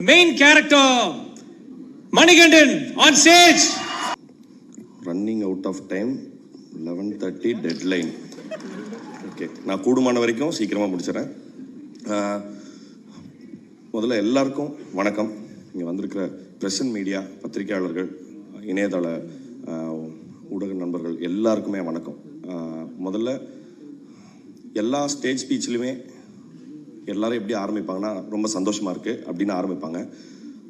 Main character, Manikandan on stage. Running out of time, 11:30 deadline. Okay, நான் கூடுமான வரைக்கும் சீக்கிரமாக முடிச்சிடறேன். முதல்ல எல்லாருக்கும் வணக்கம். இங்கே வந்திருக்கிற ப்ரெஸ் அண்ட் மீடியா, பத்திரிகையாளர்கள், இணையதள ஊடக நண்பர்கள் எல்லாருக்குமே வணக்கம். முதல்ல எல்லா ஸ்டேஜ் ஸ்பீச்லையுமே எல்லாரும் எப்படி ஆரம்பிப்பாங்கன்னா, ரொம்ப சந்தோஷமாக இருக்குது அப்படின்னு ஆரம்பிப்பாங்க.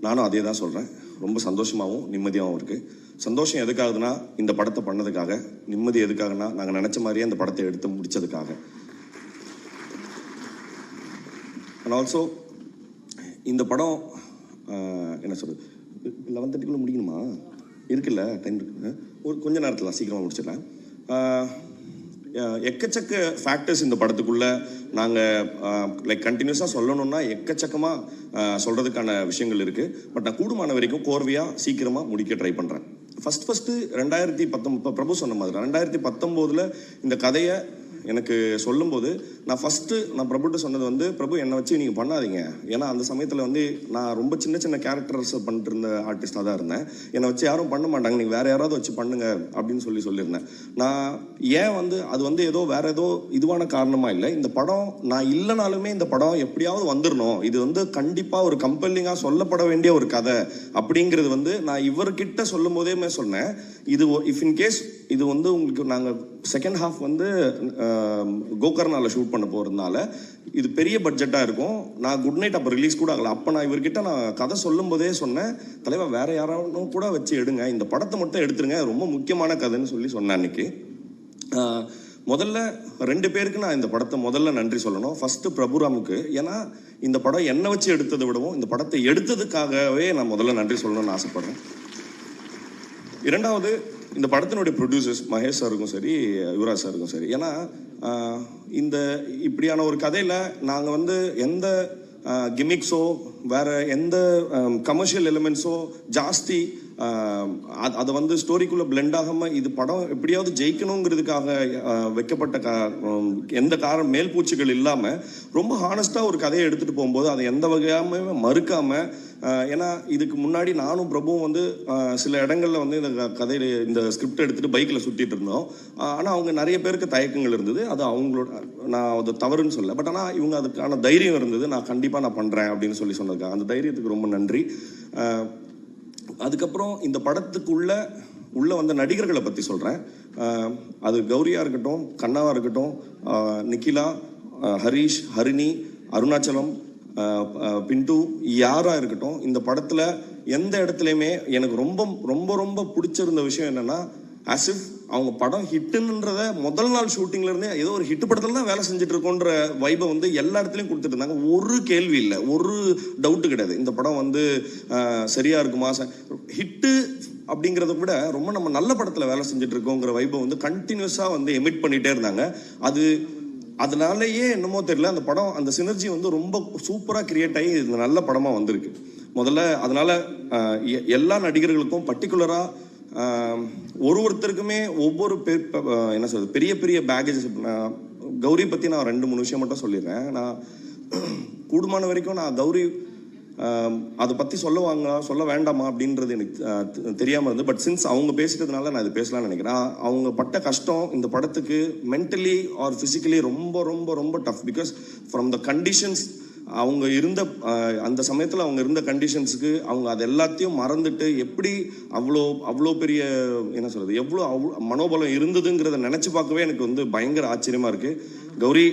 நானும் அதே தான் சொல்கிறேன். ரொம்ப சந்தோஷமாகவும் நிம்மதியாகவும் இருக்குது. சந்தோஷம் எதுக்காகுதுன்னா, இந்த படத்தை பண்ணதுக்காக. நிம்மதி எதுக்காகனா, நாங்கள் நினச்ச மாதிரியே அந்த படத்தை எடுத்து முடித்ததுக்காக. அண்ட் ஆல்சோ இந்த படம் என்ன சொல்கிறது, 11:30 முடிக்கணுமா? இருக்குல்ல, டைம் இருக்குங்க. ஒரு கொஞ்ச நேரத்தில் சீக்கிரமாக முடிச்சிடலாம். எக்கச்சக்க ஃபேக்டர்ஸ் இந்த படத்துக்குள்ளே நாங்கள் லைக் கண்டினியூஸாக சொல்லணும்னா எக்கச்சக்கமாக சொல்கிறதுக்கான விஷயங்கள் இருக்குது. பட் நான் கூடுமான வரைக்கும் கோர்வையாக சீக்கிரமாக முடிக்க ட்ரை பண்ணுறேன். ஃபஸ்ட்டு 2019 பிரபு சொன்ன மாதிரி 2019 இந்த கதையை எனக்கு சொல்லும்போது நான் பிரபுட்ட சொன்னது வந்து, பிரபு என்னை வச்சு நீங்கள் பண்ணாதீங்க. ஏன்னா அந்த சமயத்தில் வந்து நான் ரொம்ப சின்ன சின்ன கேரக்டர்ஸ் பண்ணிட்டு இருந்த ஆர்டிஸ்டாக தான் இருந்தேன். என்னை வச்சு யாரும் பண்ண மாட்டாங்க, நீங்கள் வேறு யாராவது வச்சு பண்ணுங்க அப்படின்னு சொல்லியிருந்தேன். நான் ஏன் வந்து அது வந்து வேறு ஏதோ இதுவான காரணமாக இல்லை. இந்த படம் நான் இல்லைனாலுமே இந்த படம் எப்படியாவது வந்துடணும், இது வந்து கண்டிப்பாக ஒரு கம்பெல்லிங்காக சொல்லப்பட வேண்டிய ஒரு கதை அப்படிங்கிறது வந்து நான் இவர்கிட்ட சொல்லும் போதேமே சொன்னேன். இது இஃப் இன் கேஸ் இது வந்து உங்களுக்கு நாங்கள் செகண்ட் ஹாஃப் வந்து கோகர்னாவில் ஷூட் பண்ண போகிறதுனால இது பெரிய பட்ஜெட்டாக இருக்கும். நான் குட் நைட் அப்போ ரிலீஸ் கூட ஆகலை. அப்போ நான் இவர்கிட்ட நான் கதை சொல்லும் போதே சொன்னேன், தலைவா வேறு யாராவது கூட வச்சு எடுங்க, இந்த படத்தை மட்டும் எடுத்துருங்க, ரொம்ப முக்கியமான கதைன்னு சொன்னேன் அன்னைக்கு. முதல்ல 2 பேருக்கு நான் இந்த படத்தை முதல்ல நன்றி சொல்லணும். ஃபஸ்ட்டு பிரபுராமுக்கு. ஏன்னா இந்த படம் என்னை வச்சு எடுத்ததை விடவும் இந்த படத்தை எடுத்ததுக்காகவே நான் முதல்ல நன்றி சொல்லணும்னு ஆசைப்படுறேன். இரண்டாவது, இந்த படத்தினுடைய ப்ரொடியூசர்ஸ் மகேஷ் சாருக்கும் சரி, யுவராஜ் சாருக்கும் சரி. ஏன்னா இந்த இப்படியான ஒரு கதையில் நாங்கள் வந்து எந்த கிமிக்ஸோ வேறு எந்த கமர்ஷியல் எலிமெண்ட்ஸோ ஜாஸ்தி அதை வந்து ஸ்டோரிக்குள்ளே பிளெண்ட் ஆகாமல் இது படம் எப்படியாவது ஜெயிக்கணுங்கிறதுக்காக வைக்கப்பட்ட எந்த மேல் பூச்சிகள் இல்லாமல் ரொம்ப ஹானஸ்ட்டாக ஒரு கதையை எடுத்துகிட்டு போகும்போது அதை எந்த வகையாமே மறுக்காமல். ஏன்னா இதுக்கு முன்னாடி நானும் பிரபுவும் வந்து சில இடங்களில் வந்து இந்த கதையில் இந்த ஸ்கிரிப்ட் எடுத்துகிட்டு பைக்கில் சுற்றிட்டு இருந்தோம். ஆனால் அவங்க நிறைய பேருக்கு தயக்கங்கள் இருந்தது. அது அவங்களோட, நான் அது தவறுன்னு சொல்ல. பட் ஆனால் இவங்க அதுக்கான தைரியம் இருந்தது. நான் கண்டிப்பாக நான் பண்ணுறேன் அப்படின்னு சொன்னதுக்காக அந்த தைரியத்துக்கு ரொம்ப நன்றி. அதுக்கப்புறம் இந்த படத்துக்குள்ள வந்த நடிகர்களை பற்றி சொல்கிறேன். அது கௌரியாக இருக்கட்டும், கண்ணாவாக இருக்கட்டும், நிக்கிலா, ஹரீஷ், ஹரிணி, அருணாச்சலம், பிண்டு, யாராக இருக்கட்டும், இந்த படத்தில் எந்த இடத்துலையுமே எனக்கு ரொம்ப ரொம்ப ரொம்ப பிடிச்சிருந்த விஷயம் என்னென்னா, ஆசிஃப் அவங்க படம் ஹிட்டுன்றத முதல் நாள் ஷூட்டிங்லேருந்தே ஏதோ ஒரு ஹிட் படத்தில் தான் வேலை செஞ்சுட்டு இருக்கோன்ற வைபை வந்து எல்லா இடத்துலையும் கொடுத்துட்டு இருந்தாங்க. ஒரு கேள்வி இல்லை, ஒரு டவுட்டு கிடையாது. இந்த படம் வந்து சரியாக இருக்குமா, ஹிட்டு அப்படிங்கிறத விட ரொம்ப நம்ம நல்ல படத்தில் வேலை செஞ்சுட்டு இருக்கோங்கிற வைபை வந்து கண்டினியூஸாக வந்து எமிட் பண்ணிகிட்டே இருந்தாங்க. அதனாலேயே என்னமோ தெரியல, அந்த படம் அந்த சினர்ஜி வந்து ரொம்ப சூப்பராக கிரியேட் ஆகி இந்த நல்ல படமாக வந்திருக்கு. முதல்ல அதனால் எல்லா நடிகர்களுக்கும் பர்டிகுலராக ஒருத்தருக்குமே ஒவ்வொரு என்ன சொல்றது பெரிய பெரிய பேகேஜஸ். கௌரி பற்றி நான் 2-3 விஷயம் மட்டும் சொல்லிடுறேன். நான் கூடுமான வரைக்கும் நான் கௌரி அதை பற்றி சொல்ல வேண்டாமா அப்படின்றது எனக்கு தெரியாமல் இருந்து. பட் சின்ஸ் அவங்க பேசுகிறதுனால நான் இது பேசலாம்னு நினைக்கிறேன். அவங்க பட்ட கஷ்டம் இந்த படத்துக்கு மென்டலி ஆர் ஃபிசிக்கலி ரொம்ப ரொம்ப ரொம்ப tough. Because from the conditions அவங்க இருந்த அந்த சமயத்தில் அவங்க இருந்த கண்டிஷன்ஸுக்கு அவங்க அது எல்லாத்தையும் மறந்துட்டு எப்படி அவ்வளோ பெரிய என்ன சொல்கிறது எவ்வளோ மனோபலம் இருந்ததுங்கிறத நினச்சி பார்க்கவே எனக்கு வந்து பயங்கர ஆச்சரியமாக இருக்குது. கௌரி,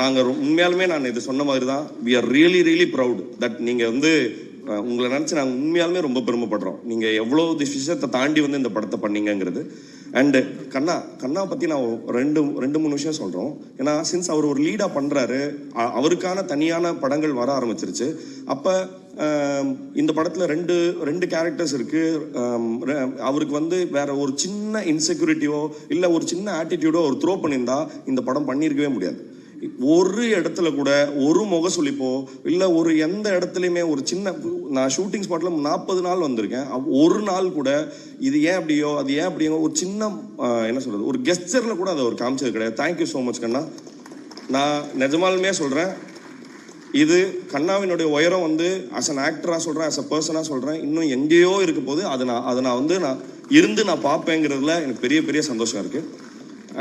நாங்கள் உண்மையாலுமே நான் இது சொன்ன மாதிரி தான், we are really really proud that நீங்கள் வந்து உங்களை நினச்சி நாங்கள் உண்மையாலுமே ரொம்ப பெருமைப்படுறோம். நீங்கள் எவ்வளோ விஷயத்தை தாண்டி வந்து இந்த படத்தை பண்ணீங்கிறது. அண்டு கண்ணாவை பற்றி நான் 2-3 விஷயம் சொல்கிறோம். ஏன்னா சின்ஸ் அவர் ஒரு லீடாக பண்ணுறாரு, அவருக்கான தனியான படங்கள் வர ஆரம்பிச்சிருச்சு. அப்போ இந்த படத்தில் ரெண்டு கேரக்டர்ஸ் இருக்குது. அவருக்கு வந்து வேற ஒரு சின்ன இன்செக்யூரிட்டியோ இல்லை ஒரு சின்ன ஆட்டிடியூடோ அவர் த்ரோ பண்ணியிருந்தா இந்த படம் பண்ணியிருக்கவே முடியாது. ஒரு இடத்துல கூட ஒரு முகசுளிப்போ இல்லை ஒரு எந்த இடத்துலையுமே ஒரு சின்ன, நான் ஷூட்டிங் ஸ்பாட்டில் 40 நாள் வந்திருக்கேன், ஒரு நாள் கூட இது ஏன் அப்படியோ அது ஏன் அப்படியோ ஒரு சின்ன என்ன சொல்கிறது ஒரு கெஸ்டரில் கூட அதை ஒரு காமிச்சது கிடையாது. தேங்க்யூ ஸோ மச் கண்ணா. நான் நிஜமாலுமே சொல்கிறேன், இது கண்ணாவினுடைய உயரம் வந்து அஸ் அன் ஆக்டராக சொல்கிறேன், அஸ் அ பர்சனாக சொல்கிறேன், இன்னும் எங்கேயோ இருக்க போது அதை நான் வந்து நான் பார்ப்பேங்கிறதுல எனக்கு பெரிய பெரிய சந்தோஷம் இருக்குது.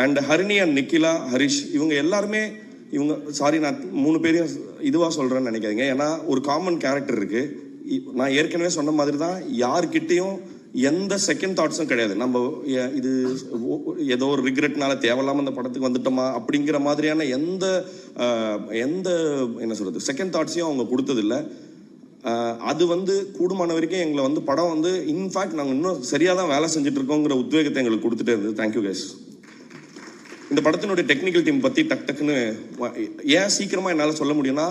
அண்ட் ஹரிணி அண்ட் நிக்கிலா, ஹரிஷ், இவங்க எல்லாருமே சாரி நான் 3 பேரையும் இதுவாக சொல்கிறேன்னு நினைக்காதீங்க. ஏன்னா ஒரு காமன் கேரக்டர் இருக்குது. நான் ஏற்கனவே சொன்ன மாதிரி தான், யார்கிட்டையும் எந்த செகண்ட் தாட்ஸும் கிடையாது. நம்ம இது ஏதோ ஒரு ரிக்ரெட்னால தேவையில்லாமல் அந்த படத்துக்கு வந்துட்டோமா அப்படிங்கிற மாதிரியான எந்த என்ன சொல்கிறது செகண்ட் தாட்ஸையும் அவங்க கொடுத்ததில்லை. அது வந்து கூடுமான வரைக்கும் எங்களை வந்து படம் வந்து இன்ஃபேக்ட் நாங்கள் இன்னும் சரியாக தான் வேலை செஞ்சுட்டு இருக்கோங்கிற உத்வேகத்தை எங்களுக்கு கொடுத்துட்டே இருந்தது. Thank you guys. இந்த படத்தினுடைய டெக்னிக்கல் டீம் பற்றி டக்குன்னு ஏன் சீக்கிரமாக என்னால் சொல்ல முடியும்னா,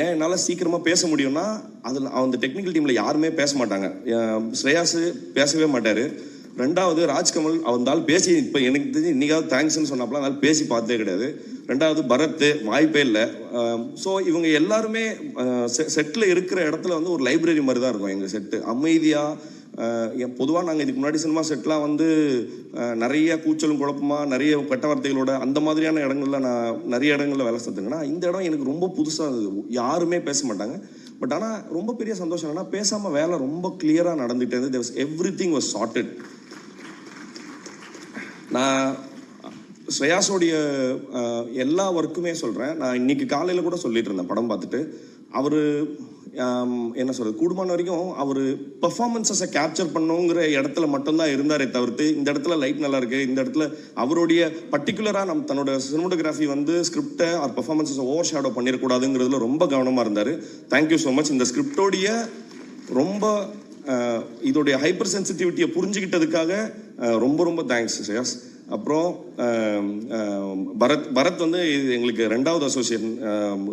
ஏன் என்னால் சீக்கிரமாக பேச முடியும்னா, அதில் அந்த டெக்னிக்கல் டீமில் யாருமே பேச மாட்டாங்க. ஸ்ரேயாஸ் பேசவே மாட்டார். 2வது ராஜ்கமல் அவந்தால் பேசி இப்போ எனக்கு தெரிஞ்சு இன்னைக்காவது தேங்க்ஸ்ன்னு சொன்னாப்பெல்லாம் அதனால் பேசி பார்த்தே கிடையாது. 2வது பரத் வாய்ப்பே இல்லை. ஸோ இவங்க எல்லாருமே செட்டில் இருக்கிற இடத்துல வந்து ஒரு லைப்ரரி மாதிரி தான் இருக்கும் எங்கள் செட்டு. அமைதியாக பொதுவாக நாங்கள் இதுக்கு முன்னாடி சினிமா செட்லாம் வந்து நிறைய கூச்சலும் குழப்பமாக நிறைய கெட்ட வார்த்தைகளோட அந்த மாதிரியான இடங்கள்ல நான் நிறைய இடங்களில் வேலை செஞ்சுங்கன்னா, இந்த இடம் எனக்கு ரொம்ப புதுசாக இருந்தது. யாருமே பேச மாட்டாங்க. பட் ஆனால் ரொம்ப பெரிய சந்தோஷம் என்னன்னா, பேசாமல் வேலை ரொம்ப கிளியராக நடந்துகிட்டே இருந்தது. Everything was sorted. நான் ஸ்ரேயாஸோடைய எல்லா ஒர்க்குமே சொல்கிறேன். நான் இன்னைக்கு காலையில் கூட சொல்லிட்டு இருந்தேன் படம் பார்த்துட்டு. அவர் என்ன சொல்கிறது, கூடுமான வரைக்கும் அவர் பெர்ஃபார்மன்ஸஸை கேப்சர் பண்ணுங்கிற இடத்துல மட்டும்தான் இருந்தாரே தவிர்த்து, இந்த இடத்துல லைட் நல்லா இருக்கு, இந்த இடத்துல அவருடைய பர்டிகுலராக தன்னோட சினிமோட்டோகிராஃபி வந்து ஸ்கிரிப்டை ஆர் பெர்ஃபார்மன்ஸஸை ஓவர் ஷேடோ பண்ணிடக்கூடாதுங்கிறதுல ரொம்ப கவனமாக இருந்தார். Thank you so much. இந்த ஸ்கிரிப்டோடைய ரொம்ப இதோடைய ஹைப்பர் சென்சிட்டிவிட்டியை புரிஞ்சுக்கிட்டதுக்காக ரொம்ப ரொம்ப தேங்க்ஸ் ஸ்ரேயாஸ். அப்புறம் பரத் வந்து எங்களுக்கு 2வது அசோசியேஷன்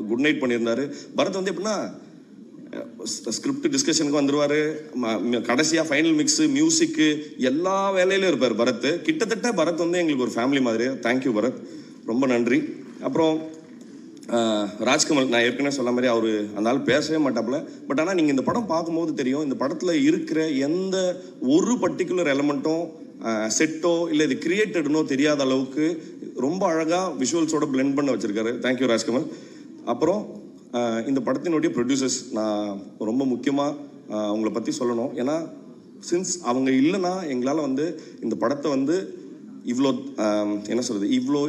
குட் நைட் பண்ணியிருந்தாரு. பரத் வந்து எப்படின்னா ஸ்கிரிப்ட் டிஸ்கஷனுக்கு வந்துடுவார், கடைசியாக ஃபைனல் மிக்ஸு மியூசிக்கு எல்லா வேலையிலும் இருப்பார் பரத். கிட்டத்தட்ட பரத் வந்து எங்களுக்கு ஒரு ஃபேமிலி மாதிரி. தேங்க்யூ பரத், ரொம்ப நன்றி. அப்புறம் ராஜ்கமல், நான் ஏற்கனவே சொன்ன மாதிரி அவர் அந்த ஆள் பேசவே மாட்டாப்புல. பட் ஆனால் நீங்கள் இந்த படம் பார்க்கும்போது தெரியும், இந்த படத்தில் இருக்கிற எந்த ஒரு பர்டிகுலர் எலமெண்ட்டும் செட்டோ இல்லை இது கிரியேட்டட்னோ தெரியாத அளவுக்கு ரொம்ப அழகாக விஷுவல்ஸோட பிளெண்ட் பண்ண வச்சுருக்காரு. தேங்க்யூ ராஜ்கமல். அப்புறம் இந்த படத்தினுடைய ப்ரொடியூசர்ஸ், நான் ரொம்ப முக்கியமாக அவங்கள பற்றி சொல்லணும். ஏன்னா சின்ஸ் அவங்க இல்லைன்னா எங்களால் வந்து இந்த படத்தை வந்து இவ்வளோ என்ன சொல்கிறது, இவ்வளோ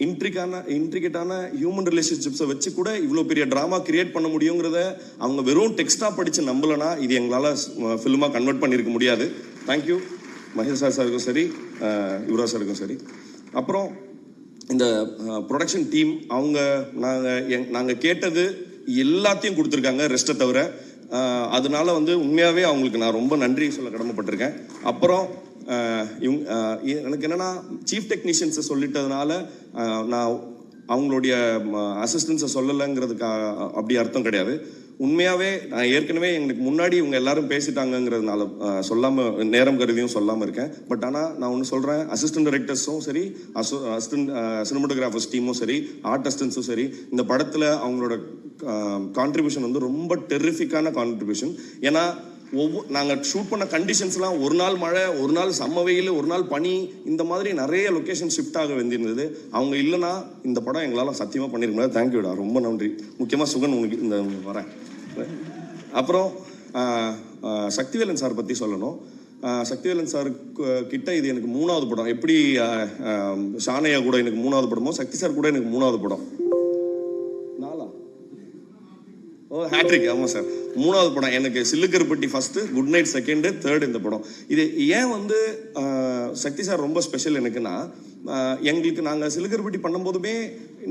இன்ட்ரிகேட்டான ஹியூமன் ரிலேஷன்ஷிப்ஸை வச்சு கூட இவ்வளோ பெரிய ட்ராமா கிரியேட் பண்ண முடியுங்கிறத அவங்க வெறும் டெக்ஸ்டாக படித்து நம்பலைன்னா இது எங்களால் ஃபில்மாக கன்வெர்ட் பண்ணியிருக்க முடியாது. தேங்க்யூ மகேஷ் சாருக்கும் சரி, யுவராஜ் சாருக்கும் சரி. அப்புறம் இந்த ப்ரொடக்ஷன் டீம், அவங்க நாங்கள் கேட்டது எல்லாத்தையும் கொடுத்துருக்காங்க ரெஸ்ட்டை தவிர. அதனால வந்து உண்மையாகவே அவங்களுக்கு நான் ரொம்ப நன்றி சொல்ல கடமைப்பட்டிருக்கேன். அப்புறம் எனக்கு என்னென்னா, சீஃப் டெக்னீஷியன்ஸை சொல்லிட்டதுனால நான் அவங்களுடைய அசிஸ்டன்ஸை சொல்லலைங்கிறதுக்கு அப்படி அர்த்தம் கிடையாது. உண்மையாகவே நான் ஏற்கனவே எங்களுக்கு முன்னாடி இவங்க எல்லாரும் பேசிட்டாங்கங்கிறதுனால சொல்லாமல், நேரம் கருதியும் சொல்லாமல் இருக்கேன். பட் ஆனால் நான் ஒன்று சொல்கிறேன், அசிஸ்டன்ட் டைரக்டர்ஸும் சரி, அசிஸ்டன்ட் சினிமோட்டோகிராஃபர்ஸ் டீமும் சரி, ஆர்டிஸ்டன்ஸும் சரி, இந்த படத்தில் அவங்களோட கான்ட்ரிபியூஷன் வந்து ரொம்ப டெரிஃபிக்கான கான்ட்ரிபியூஷன். ஏன்னா நாங்கள் ஷூட் பண்ண கண்டிஷன்ஸ்லாம் ஒரு நாள் மழை, ஒரு நாள் செம்ம வெயில், ஒரு நாள் பனி, இந்த மாதிரி நிறைய லொக்கேஷன் ஷிஃப்ட் ஆக வேண்டியிருந்தது. அவங்க இல்லைன்னா இந்த படம் எங்களால் சத்தியமாக பண்ணியிருக்க முடியாது. தேங்க்யூடா, ரொம்ப நன்றி. முக்கியமாக சுகன் உனக்கு இந்த வரேன். அப்புறம் சக்திவேலன் சார் பற்றி சொல்லணும். சக்திவேலன் சார் கிட்ட இது எனக்கு 3வது படம். எப்படி ஷானையா கூட எனக்கு 3வது படமோ, சக்தி சார் கூட எனக்கு 3வது படம். ஹேட்ரிக். ஆமாம் சார், 3வது படம் எனக்கு. Sillu Karuppatti first, good night second, third இந்த படம். இது ஏன் வந்து சக்தி சார் ரொம்ப ஸ்பெஷல் எனக்குன்னா, எங்களுக்கு நாங்கள் சில்லுக்கருப்பட்டி பண்ணும்போதுமே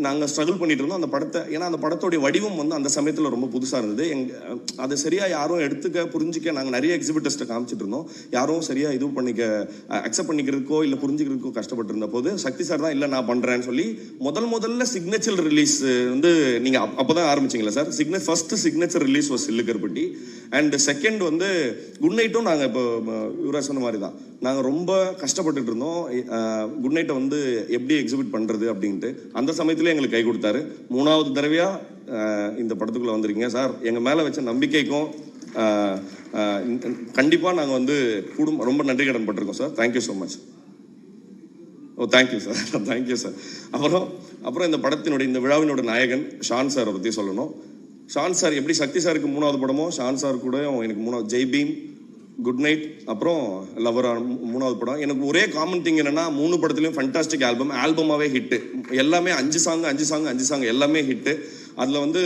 நாங்கள் ஸ்ட்ரகிள் பண்ணிட்டு இருந்தோம் அந்த படத்தை. ஏன்னா அந்த படத்தோடைய வடிவம் வந்து அந்த சமயத்தில் ரொம்ப புதுசாக இருந்தது. அது சரியாக யாரும் எடுத்துக்க புரிஞ்சிக்க நாங்கள் நிறைய எக்ஸிபிட்டர்ஸ்ட்டை காமிச்சிட்டு இருந்தோம். யாரும் சரியாக இது அக்செப்ட் பண்ணிக்கிறதுக்கோ இல்லை புரிஞ்சுக்கிறதுக்கோ கஷ்டப்பட்டு இருந்த போது சக்தி சார் தான் இல்லை நான் பண்ணுறேன்னு சொல்லி முதல்ல சிக்னேச்சர் ரிலீஸ் வந்து நீங்கள் அப்போ தான் ஆரம்பிச்சிங்களா sir? First signature release was Sillu Karuppatti. And second வந்து குட் நைட்டும் நாங்கள் இப்போ யுவராஜ் சொன்ன மாதிரி தான் நாங்கள் ரொம்ப கஷ்டப்பட்டுட்டு இருந்தோம். குட் நைட்டை வந்து எப்படி எக்ஸிபிட் பண்ணுறது அப்படின்ட்டு. அந்த சமயத்தில் எங்களுக்கு கை கொடுத்தாரு. 3வது தடவையாக இந்த படத்துக்குள்ளே வந்துருக்கீங்க சார். எங்கள் மேலே வச்ச நம்பிக்கைக்கும் கண்டிப்பாக நாங்கள் வந்து ரொம்ப நன்றி கடன் பட்டிருக்கோம் sir. Thank you so much. Thank you sir, thank you sir. அப்புறம் இந்த படத்தினுடைய இந்த விழாவினோட நாயகன் ஷான் சாரை பற்றி சொல்லணும். ஷான் சார் எப்படி சக்தி சாருக்கு 3வது படமோ ஷான் சார் கூட எனக்கு 3வது ஜெய் பீம், குட் நைட், அப்புறம் லவர் 3வது படம். எனக்கு ஒரே காமன் திங் என்னன்னா 3 படத்துலையும் ஃபண்டாஸ்டிக் ஆல்பமாகவே ஹிட்டு. எல்லாமே 5 சாங் எல்லாமே ஹிட்டு. அதில் வந்து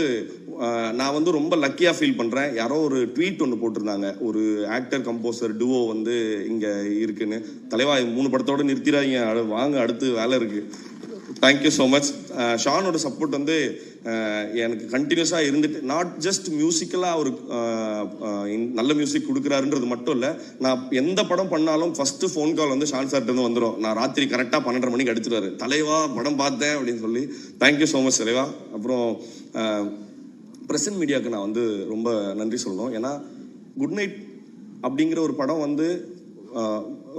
நான் வந்து ரொம்ப லக்கியாக ஃபீல் பண்ணுறேன். யாரோ ஒரு ட்வீட் ஒன்று போட்டிருந்தாங்க, ஒரு ஆக்டர் கம்போசர் டுவோ வந்து இங்கே இருக்குன்னு. தலைவா 3 படத்தோடு நிறுத்திடாதீங்க, வாங்க அடுத்து வேலை இருக்குது. Thank you so much. ஷானோட சப்போர்ட் வந்து எனக்கு கண்டினியூஸாக இருந்துட்டு, நாட் ஜஸ்ட் மியூசிக்கலாக ஒரு நல்ல மியூசிக் கொடுக்குறாருன்றது மட்டும் இல்லை, நான் எந்த படம் பண்ணாலும் ஃபஸ்ட்டு ஃபோன் கால் வந்து ஷான் சார்ட்டு வந்துடும். நான் ராத்திரி கரெக்டாக 12:30 மணிக்கு அடிச்சிடுவாரு, தலைவா படம் பார்த்தேன் அப்படின்னு சொல்லி. தேங்க்யூ ஸோ மச் தலைவா. அப்புறம் பிரசன்ட் மீடியாவுக்கு நான் வந்து ரொம்ப நன்றி சொல்லணும். ஏன்னா குட் நைட் அப்படிங்கிற ஒரு படம் வந்து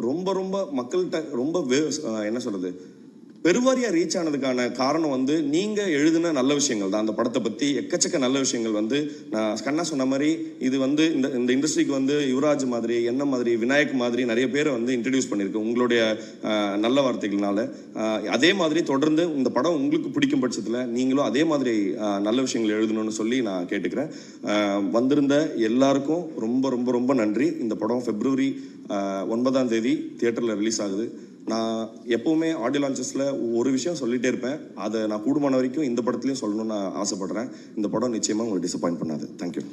ரொம்ப ரொம்ப மக்கள்கிட்ட ரொம்ப என்ன சொல்கிறது, பெருவாரியாக ரீச் ஆனதுக்கான காரணம் வந்து நீங்கள் எழுதின நல்ல விஷயங்கள் தான். அந்த படத்தை பற்றி எக்கச்சக்க நல்ல விஷயங்கள் வந்து நான் கண்ணா சொன்ன மாதிரி இது வந்து இந்த இண்டஸ்ட்ரிக்கு வந்து யுவராஜ் மாதிரி, என்ன மாதிரி, விநாயக் மாதிரி நிறைய பேரை வந்து இன்ட்ரடியூஸ் பண்ணியிருக்கு உங்களுடைய நல்ல வார்த்தைகள்னால. அதே மாதிரி தொடர்ந்து இந்த படம் உங்களுக்கு பிடிக்கும் பட்சத்தில் நீங்களும் அதே மாதிரி நல்ல விஷயங்கள் எழுதணும்னு சொல்லி நான் கேட்டுக்கிறேன். வந்திருந்த எல்லாருக்கும் ரொம்ப ரொம்ப ரொம்ப நன்றி. இந்த படம் February 9ஆம் தேதி தியேட்டரில் ரிலீஸ் ஆகுது. நான் எப்போவுமே ஆடியோ லான்ச்சஸில் ஒரு விஷயம் சொல்லிகிட்டே இருப்பேன், அதை நான் கூடுமான வரைக்கும் இந்த படத்துலையும் சொல்லணும்னு நான் ஆசைப்படுறேன். இந்த படம் நிச்சயமாக உங்களுக்கு டிசப்பாயின்ட் பண்ணாது. தேங்க்யூ.